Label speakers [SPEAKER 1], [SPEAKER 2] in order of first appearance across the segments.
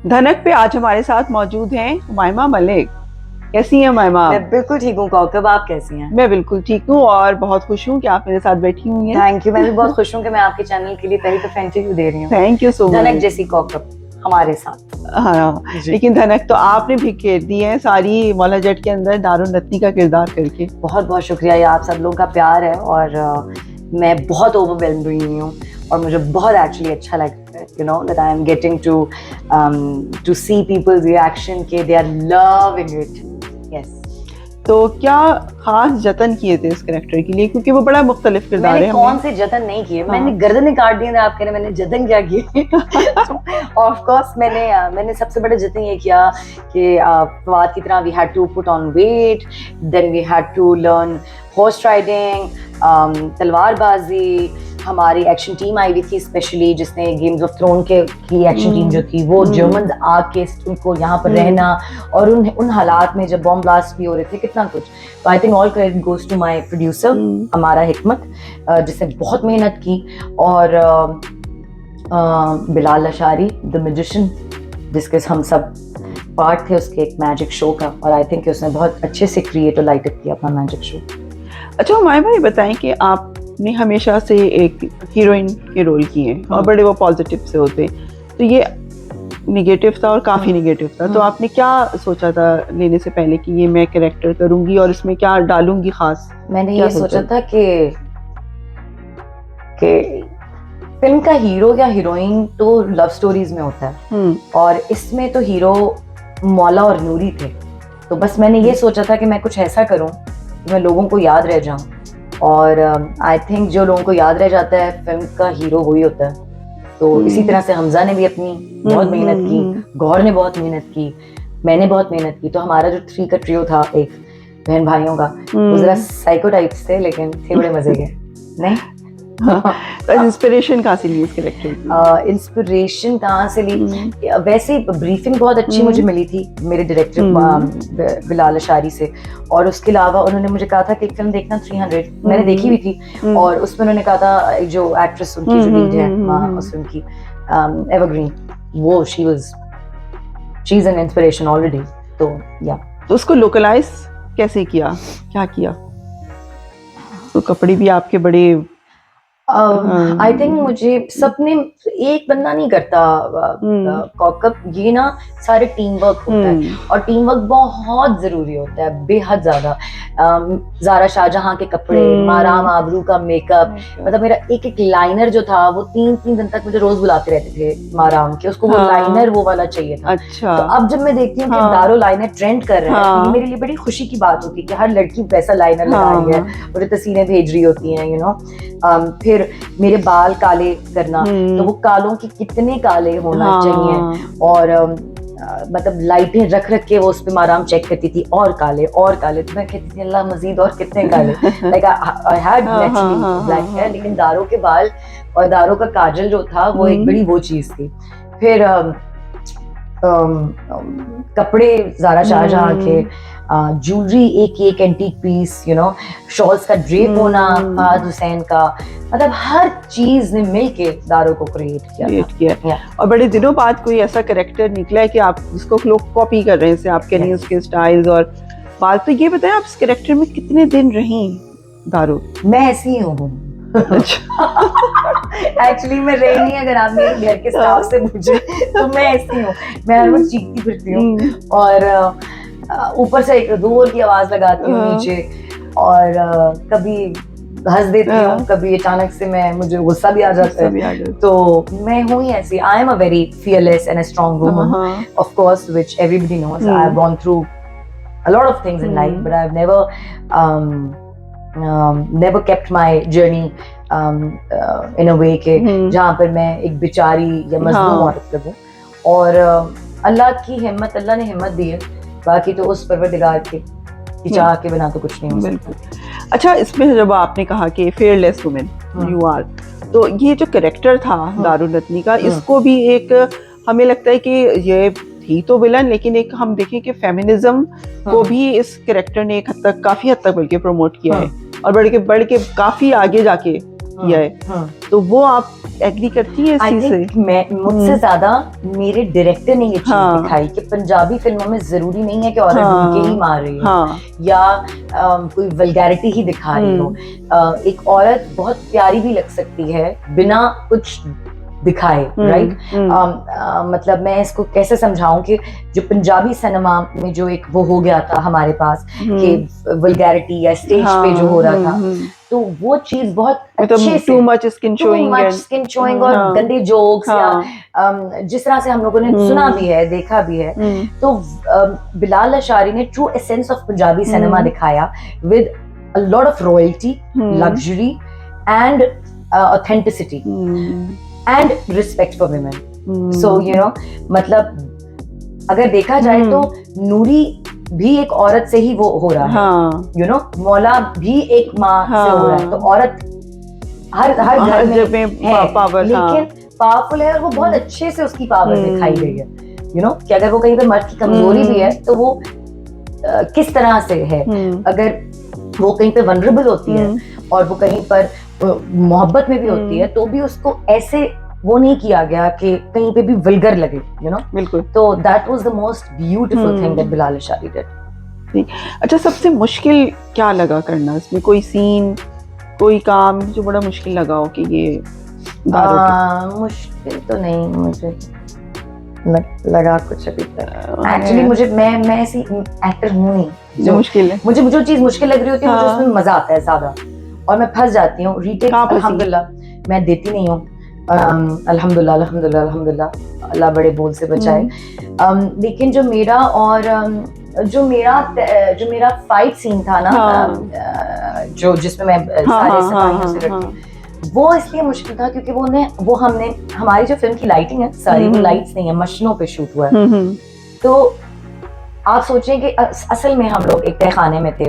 [SPEAKER 1] धनक पे आज हमारे साथ मौजूद हैं उमाइमा मलिक। कैसी हैं उमाइमा?
[SPEAKER 2] मैं बिल्कुल ठीक हूँ कौकब, आप कैसी हैं?
[SPEAKER 1] मैं बिल्कुल ठीक हूँ और बहुत खुश हूँ कि आप मेरे साथ बैठी हुई हैं।
[SPEAKER 2] थैंक यू, मैं भी बहुत खुश हूँ कि मैं आपके चैनल के लिए पहली दफा इंटरव्यू दे रही हूँ।
[SPEAKER 1] Thank you so much.
[SPEAKER 2] धनक जैसी कौकब हमारे साथ।
[SPEAKER 1] हाँ, लेकिन धनक तो आपने भी खेल दी है सारी मौला जट के अंदर दारुलनत्ती का किरदार करके।
[SPEAKER 2] बहुत बहुत शुक्रिया, ये आप सब लोगों का प्यार है और मैं बहुत ओवरवेल्म्ड हुई हूँ और मुझे बहुत एक्चुअली अच्छा लगता है, you know, that I am getting to see people's reaction के they are loving it. Yes.
[SPEAKER 1] तो क्या खास जतन किए थे इस कैरेक्टर के लिए, क्योंकि वो बड़ा मुख्तलिफ किरदार है?
[SPEAKER 2] मैंने कौन से जतन नहीं किए, मैंने गर्दन काट दी। आप कह रहे मैंने जतन क्या किए? ऑफ कोर्स मैंने सबसे बड़ा जतन ये किया कि फवाद की तरह we had to put on weight, then we had to learn horse riding, तलवारबाजी। हमारी एक्शन टीम आई हुई थी स्पेशली, जिसने गेम्स ऑफ थ्रोन के की एक्शन टीम जो थी वो जर्मन आके उनको यहाँ पर रहना और उन हालात में जब बॉम्ब ब्लास्ट भी हो रहे थे, कितना कुछ। तो I think all credit goes to my producer हमारा हिकमत, जिसने बहुत मेहनत की, और बिलाल अशारी द मैजिशियन, जिसके हम सब पार्ट थे उसके एक मैजिक शो का, और आई थिंक उसने बहुत अच्छे से क्रिएट और लाइट अप किया अपना मैजिक शो।
[SPEAKER 1] अच्छा उमाइमा, ये बताएं कि आपने हमेशा से एक हीरोइन के रोल किए और बड़े वो पॉजिटिव से होते, तो ये निगेटिव था और काफ़ी निगेटिव था, तो आपने क्या सोचा था लेने से पहले कि ये मैं कैरेक्टर करूंगी और इसमें क्या डालूंगी खास?
[SPEAKER 2] मैंने ये सोचा था कि फिल्म का हीरो या हीरोइन तो लव स्टोरीज में होता है और इसमें तो हीरो मौला और नूरी थे, तो बस मैंने ये सोचा था कि मैं कुछ ऐसा करूं मैं लोगों को याद रह जाऊं, और आई थिंक जो लोगों को याद रह जाता है फिल्म का हीरो वही होता है। तो इसी तरह से हमजा ने भी अपनी बहुत मेहनत की, गौहर ने बहुत मेहनत की, मैंने बहुत मेहनत की, तो हमारा जो 3 का ट्रियो था एक बहन भाइयों का, वो जरा साइको टाइप्स थे लेकिन थे बड़े मजे के। नहीं
[SPEAKER 1] इंस्पिरेशन कहाँ से ली इस कैरेक्टर की?
[SPEAKER 2] इंस्पिरेशन कहाँ से ली? वैसे ब्रीफिंग बहुत अच्छी मुझे मिली थी मेरे डायरेक्टर बिलाल अशारी से, और उसके अलावा उन्होंने मुझे कहा था कि एक फिल्म देखना 300, मैंने देखी हुई थी, और उसमें उन्होंने कहा था जो एक्ट्रेस उनकी जो लीड है उस फिल्म की, एवरग्रीन, वो she is an inspiration already. तो या
[SPEAKER 1] तो उसको लोकलाइज कैसे किया, क्या किया? तो कपड़े भी आपके बड़े
[SPEAKER 2] आई थिंक मुझे सबने, एक बंदा नहीं करता कौकब, ये ना सारे टीम वर्क होता है, और टीम वर्क बहुत जरूरी होता है, बेहद ज्यादा। ज़ारा शाहजहां के कपड़े, माराम आबरू का मेकअप, मतलब मेरा एक एक लाइनर जो था वो 3 दिन तक मुझे रोज बुलाते रहते थे माराम के, उसको वो लाइनर वो वाला चाहिए था।
[SPEAKER 1] अच्छा।
[SPEAKER 2] तो अब जब मैं देखती हूँ कि दारो लाइनर ट्रेंड कर रहा है, तो मेरे लिए बड़ी खुशी की बात होती है कि हर लड़की वैसा लाइनर लगा रही है, मुझे तस्वीरें भेज रही होती हैं, यू नो। फिर मेरे बाल काले करना, तो वो कालों की कितने काले होना चाहिए, और मतलब लाइटें रख के वो उस पे माराम चेक करती थी, और काले और काले, तो मैं कहती थी अल्लाह मजीद और कितने काले। Like I had naturally black hair, लेकिन दारो के बाल और दारो का काजल जो था वो एक बड़ी वो चीज थी। फिर कपड़े ज़ारा शाहजहां के, ज्वेलरी एक antique piece, you know, shawls का ड्रेप होना फहद हुसैन का, मतलब हर चीज ने मिलके दारो को क्रिएट किया।
[SPEAKER 1] और बड़े दिनों बाद कोई ऐसा कैरेक्टर निकला है कि आप जिसको लोग कॉपी कर रहे हैं, आप कह रही हैं उसके स्टाइल्स और बात। तो ये बताएं आप इस कैरेक्टर में कितने दिन रही दारो?
[SPEAKER 2] मैं ऐसी ही हूँ एक्चुअली मैं रही नहीं, अगर आप मेरे घर के स्टाफ से पूछे तो मैं ऐसी हूँ, मैं हर वक्त चीखती फिरती हूँ, और ऊपर से एक दूर की आवाज लगाती हूँ नीचे, और कभी हंस देती हूँ, कभी अचानक से मुझे गुस्सा भी आ जाता है, तो मैं हूँ ही ऐसी। I am a very fearless and a strong woman, of course, which everybody knows. I have gone through a lot of things in life, but I've never kept my journey in a way कि जहाँ पर मैं एक बेचारी या मजलूम औरत लगूं, और अल्लाह की हिम्मत, अल्लाह ने हिम्मत दी है, बाकी तो उस परवरदिगार की चाह के बिना तो कुछ नहीं हो सकता।
[SPEAKER 1] अच्छा, इसमें जब आपने कहा कि फेयरलेस वुमेन यू आर, तो ये जो कैरेक्टर था दारुलनत्ती का, इसको भी एक हमें लगता है कि ये थी तो विलन, लेकिन एक हम देखें कि फेमिनिज्म को भी इस कैरेक्टर ने एक हद तक, काफी हद तक बल्कि प्रमोट किया है, और बढ़ के काफी आगे जाके किया है। तो वो आप एग्री करती हैं इस
[SPEAKER 2] आई
[SPEAKER 1] चीज से?
[SPEAKER 2] थिंक मैं मुझसे ज्यादा मेरे डायरेक्टर ने ये चीज
[SPEAKER 1] हाँ।
[SPEAKER 2] दिखाई कि पंजाबी फिल्मों में जरूरी नहीं है कि औरत ढूंढ के ही मार रही हो
[SPEAKER 1] हाँ,
[SPEAKER 2] या कोई वल्गैरिटी ही दिखा रही हो। एक औरत बहुत प्यारी भी लग सकती है बिना कुछ दिखाए, राइट? मतलब मैं इसको कैसे समझाऊं कि जो पंजाबी सिनेमा में जो एक वो हो गया था हमारे पास कि वल्गैरिटी या स्टेज पे जो हो रहा था, तो वो चीज बहुत अच्छे से
[SPEAKER 1] टू मच स्किन शोइंग
[SPEAKER 2] और गंदे जोक्स
[SPEAKER 1] हाँ।
[SPEAKER 2] या जिस तरह से हम लोगों ने सुना भी है, देखा भी है, तो बिलाल अशारी ने true essence of Punjabi cinema दिखाया with a lot of royalty, luxury and authenticity and respect for women. So you know, मतलब अगर देखा जाए तो नूरी भी एक औरत से ही वो हो रहा है, यू नो, मौला भी एक माँ से हो रहा है, तो औरत हर घर में है,
[SPEAKER 1] पावर,
[SPEAKER 2] लेकिन पावरफुल है और वो बहुत अच्छे से उसकी पावर दिखाई गई है, यू नो, कि अगर वो कहीं पे मर्द की कमजोरी भी है तो वो किस तरह से है, अगर वो कहीं पे वनरेबल होती है और वो कहीं पर मोहब्बत में भी होती है तो भी उसको ऐसे वो नहीं किया गया कि कहीं पे भी वल्गर लगे, यू नो।
[SPEAKER 1] बिल्कुल।
[SPEAKER 2] तो that was the most beautiful thing that Bilal Ashari did.
[SPEAKER 1] अच्छा, सबसे मुश्किल क्या लगा करना इसमें? कोई सीन, कोई काम जो बड़ा मुश्किल लगा हो कि ये
[SPEAKER 2] मुश्किल तो नहीं मुझे लगा कुछ अभी तक। एक्चुअली मुझे मैं ऐसी एक्टर हूँ नहीं जो मुश्किल है, मुझे जो चीज मुश्किल लग रही होती है मुझे उसमें मजा आता है ज्यादा और मैं फंस जाती हूँ। रीटेक अल्हम्दुलिल्लाह मैं देती नहीं हूँ, अल्हम्दुलिल्लाह अल्हम्दुलिल्लाह अल्हम्दुलिल्लाह, अल्लाह बड़े बोल से बचाए। लेकिन जो मेरा और जो मेरा फाइट सीन था ना, जो जिसमें मैं सारे सिपाहियों से लड़ती, वो इसलिए मुश्किल था क्योंकि हमने हमारी जो फिल्म की लाइटिंग है सारी वो लाइट्स नहीं है, मशीनों पे शूट हुआ है। तो आप सोचें कि असल में हम लोग एक तहखाने में थे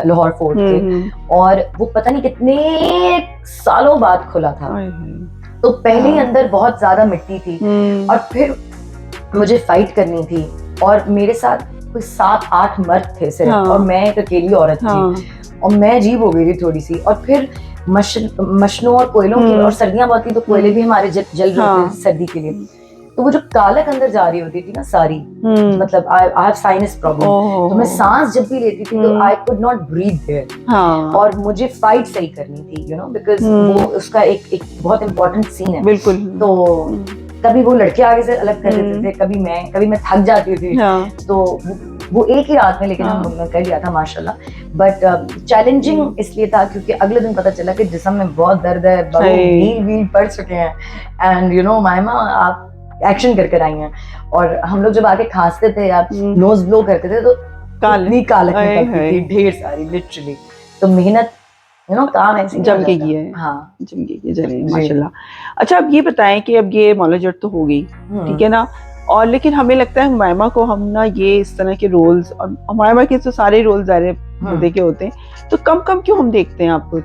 [SPEAKER 2] लाहौर फोर्ट के, और वो पता नहीं कितने सालों बाद खुला था, तो पहले ही अंदर बहुत ज्यादा मिट्टी थी और फिर मुझे फाइट करनी थी और मेरे साथ कोई 7-8 मर्द थे सिर्फ, और मैं एक अकेली औरत थी और मैं अजीब हो गई थी थोड़ी सी। और फिर मशनों और कोयलों की, और सर्दियां बहुत थी तो कोयले भी हमारे जल रहे थे सर्दी के लिए, तो वो जो कालक अंदर जा रही होती थी ना सारी, मतलब आई हैव साइनस प्रॉब्लम, तो मैं सांस जब भी लेती थी तो I could not breathe there, और मुझे फाइट सही करनी थी, यू नो, बिकॉज वो उसका एक बहुत इंपॉर्टेंट सीन है।
[SPEAKER 1] बिल्कुल।
[SPEAKER 2] तो कभी वो लड़के आगे से अलग कर देते थे, कभी मैं थक जाती थी, तो वो एक ही रात में, लेकिन हमने कर लिया था माशाल्लाह। बट चैलेंजिंग इसलिए था क्योंकि अगले दिन पता चला कि जिस्म में बहुत दर्द है, नील पड़ चुके हैं, एंड यू नो मायमा आप एक्शन कर आई हैं, और हम लोग जब आके खांसते थे या नोज ब्लो करते थे तो इतनी कालक निकलती थी, ढेर सारी, लिटरली। तो मेहनत, यू नो, काम ऐसे
[SPEAKER 1] जम के किया है।
[SPEAKER 2] हाँ,
[SPEAKER 1] जम के किया, चलिए माशाल्लाह। अच्छा, अब ये बताएं कि अब ये मौला जट तो हो गई, ठीक है ना, और लेकिन हमें लगता है हुमायमा को हम ना ये इस तरह के रोल्स, और हुमायमा के तो सारे रोल्स ज़ाहिर मुद्दे के होते हैं, तो कम क्यों हम देखते हैं आपको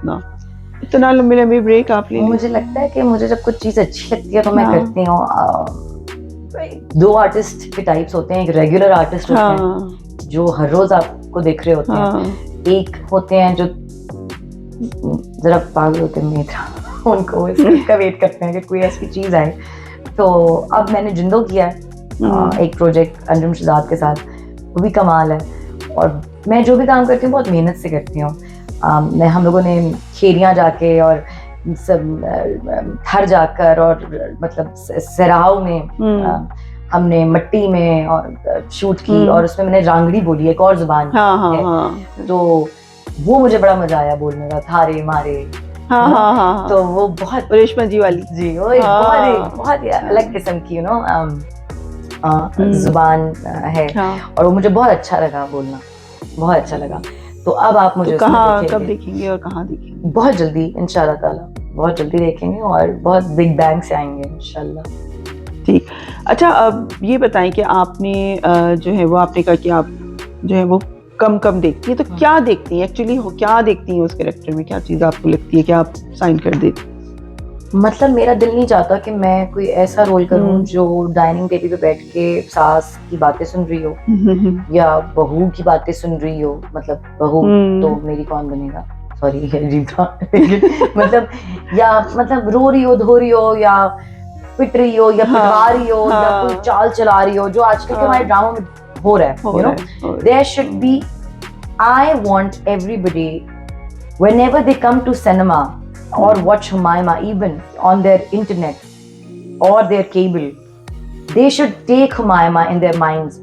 [SPEAKER 1] इतना लंबी लंबी ब्रेक आप ले?
[SPEAKER 2] मुझे लगता है कि मुझे जब कुछ चीज अच्छी लगती है तो मैं करती हूँ। दो आर्टिस्ट के टाइप्स होते हैं, एक रेगुलर आर्टिस्ट होते हैं जो हर रोज आपको देख रहे होते हैं, एक होते हैं जो जरा पागल होते हैं, मेरा उनको इसका वेट करते हैं कि कोई ऐसी चीज आए। तो अब मैंने जिंदो किया है एक प्रोजेक्ट अंजुम शहजाद के साथ, वो भी कमाल है, और मैं जो भी काम करती हूँ बहुत मेहनत से करती हूँ। हम लोगों ने खेरियाँ जाके और सब थर जाकर और मतलब सराव में हमने मट्टी में और शूट की, और उसमें मैंने रांगड़ी बोली, एक और जुबान है, तो वो मुझे बड़ा मजा आया बोलने का, थारे मारे। तो वो बहुत
[SPEAKER 1] रेशमा जी वाली,
[SPEAKER 2] जी, वो बहुत ही अलग किस्म की, यू नो, जुबान है, और वो मुझे बहुत अच्छा लगा बोलना, बहुत अच्छा लगा। तो अब आप मुझे
[SPEAKER 1] तो कब देखेंगे और कहाँ देखेंगे?
[SPEAKER 2] बहुत जल्दी इंशाल्लाह ताला, बहुत जल्दी देखेंगे और बहुत बिग बैंग से आएंगे इंशाल्लाह।
[SPEAKER 1] ठीक। अच्छा, अब ये बताएं कि आपने जो है वो आपने कहा कि आप जो है वो कम देखती है, तो क्या देखती हैं एक्चुअली, क्या देखती हैं उस कैरेक्टर में, क्या चीज़ आपको लगती है कि आप साइन कर देती?
[SPEAKER 2] मतलब मेरा दिल नहीं चाहता कि मैं कोई ऐसा रोल करूं जो डाइनिंग टेबल पे बैठ के सास की बातें सुन रही हो या बहू की बातें सुन रही हो, मतलब बहू तो मेरी कौन बनेगा, सॉरी अजीब था लेकिन मतलब या मतलब रो रही हो, धो रही हो, या पिट रही हो, या पिटवा रही हो, या कोई चाल चला रही हो, जो आजकल के हमारे ड्रामा में हो रहा है, you know, there should be, I want everybody, whenever they come to cinema or watch Humayma, even on their internet or their cable, they should take Humayma in their minds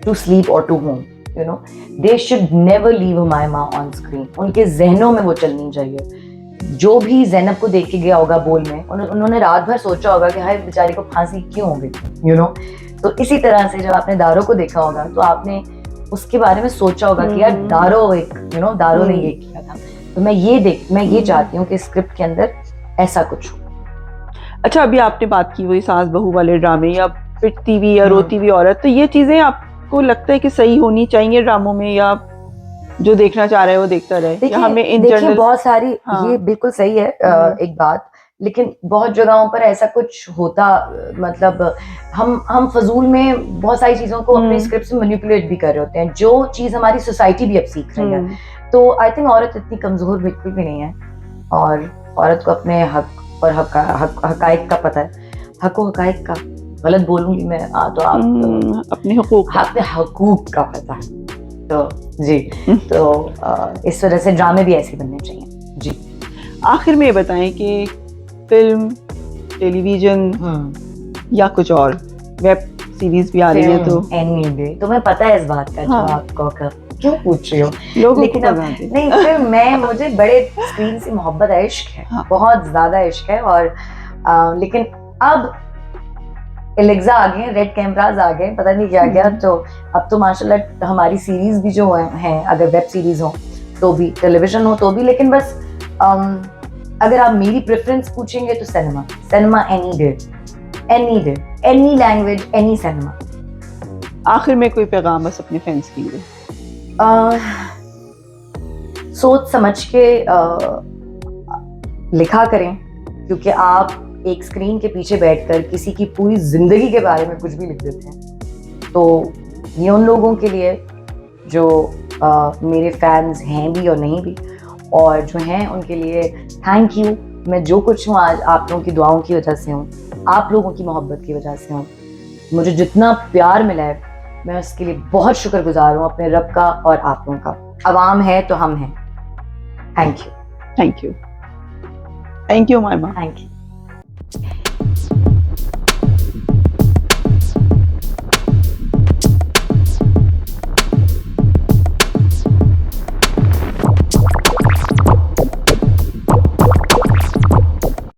[SPEAKER 2] to sleep or to home, you know, they should never leave Humayma on screen. उनके जहनों में वो चलनी चाहिए. जो भी ज़ैनब को देख के गया होगा बोल में, उन्होंने रात भर सोचा होगा कि हाय बेचारी को फांसी क्यों हो गई, you know. तो इसी तरह से जब आपने दारो को देखा होगा तो आपने उसके बारे में सोचा होगा कि यार दारो एक, you know, दारो ने ये किया था. तो मैं ये चाहती हूँ कि स्क्रिप्ट के अंदर ऐसा कुछ हो.
[SPEAKER 1] अच्छा, अभी आपने बात की वही सास बहू वाले ड्रामे या पिटती हुई या रोती हुई औरत, तो ये चीजें आपको लगता है कि सही होनी चाहिए ड्रामों में, या जो देखना चाह रहा है वो देखता रहे, या हमें इन जनरल?
[SPEAKER 2] बहुत सारी ये बिल्कुल सही है एक बात, लेकिन बहुत जगहों पर ऐसा कुछ होता, मतलब हम फजूल में बहुत सारी चीजों को अपने स्क्रिप्ट में मैनिपुलेट भी कर रहे होते हैं, जो चीज हमारी सोसाइटी भी अब सीख रही है. तो आई थिंक औरत इतनी कमजोर बिल्कुल भी नहीं है, और औरत को अपने हक और हकायक का पता है. हक हकायक का गलत बोलूंगी मैं तो आप
[SPEAKER 1] अपने
[SPEAKER 2] हकूक का पता है. तो जी, तो इस वजह से ड्रामे भी ऐसे बनने चाहिए. जी,
[SPEAKER 1] आखिर में ये बताएं कि फिल्म, टेलीविजन या कुछ और वेब सीरीज भी आ रही है, तो
[SPEAKER 2] एनी तुम्हें पता है इस बात का जवाब को, क्यों पूछ रही हो?
[SPEAKER 1] लोगों
[SPEAKER 2] लेकिन अब नहीं, फिर मुझे बड़े स्क्रीन से मोहब्बत है, इश्क है, बहुत ज्यादा इश्क है. और लेकिन अब एलेक्सा आ गए, रेड कैमरास आ गए, पता नहीं क्या क्या. तो अब तो माशाल्लाह हमारी सीरीज भी जो हैं, अगर वेब सीरीज हो तो भी, टेलीविजन हो तो भी, लेकिन बस अगर आप मेरी प्रेफरेंस पूछेंगे तो cinema any day, any language, any cinema.
[SPEAKER 1] आखिर में कोई पैगाम बस अपने फैंस के लिए?
[SPEAKER 2] सोच समझ के लिखा करें, क्योंकि आप एक स्क्रीन के पीछे बैठकर किसी की पूरी जिंदगी के बारे में कुछ भी लिख देते हैं. तो ये उन लोगों के लिए जो मेरे फैंस हैं भी और नहीं भी, और जो हैं उनके लिए थैंक यू. मैं जो कुछ हूँ आज आप लोगों की दुआओं की वजह से हूँ, आप लोगों की मोहब्बत की वजह से हूँ. मुझे जितना प्यार मिला है मैं उसके लिए बहुत शुक्रगुजार हूँ, अपने रब का और आप लोगों का. अवाम है तो हम हैं. Thank you.
[SPEAKER 1] Thank you. Thank you Humaima.
[SPEAKER 2] Thank you.